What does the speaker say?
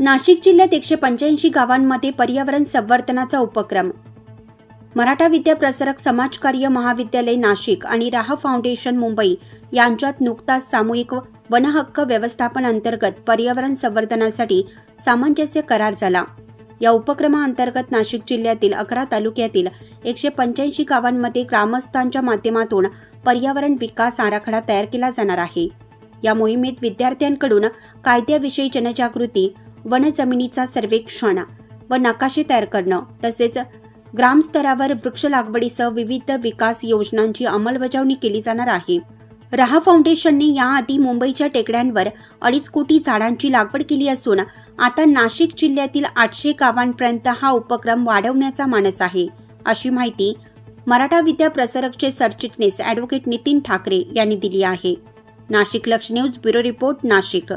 नाशिक जिल्ह्यात 185 गावांमध्ये पर्यावरण संवर्धनाचा उपक्रम। मराठा विद्या प्रसारक समाजकार्य महाविद्यालय नाशिक आणि राहा फाउंडेशन मुंबई यांच्यात नुकताच सामूहिक वनहक्क व्यवस्थापन अंतर्गत पर्यावरण संवर्धनासाठी सामंजस्य करार झाला। या उपक्रमाअंतर्गत नाशिक जिल्ह्यातील 11 तालुक्यातील 185 गावांमध्ये ग्रामस्थांच्या माध्यमातून पर्यावरण विकास आराखडा तयार केला जाणार आहे। या मोहिमेत विद्यार्थ्यांकडून कायद्याविषयी जनजागृती, वन जमिनीचा सर्वेक्षण व नकाशे तयार करणं तसेच ग्रामस्तरावर वृक्ष लागवडीसह विविध विकास योजनांची अंमलबजावणी केली जाणार आहे। राहा फाउंडेशनने याआधी मुंबईच्या टेकड्यांवर 2.5 कोटी झाडांची लागवड केली असून आता नाशिक जिल्ह्यातील 800 गावांपर्यंत हा उपक्रम वाढवण्याचा मानस आहे, अशी माहिती मराठा विद्या प्रसारकचे सरचिटणीस ॲडव्होकेट नितीन ठाकरे यांनी दिली आहे। नाशिक लक्ष न्यूज ब्युरो रिपोर्ट नाशिक।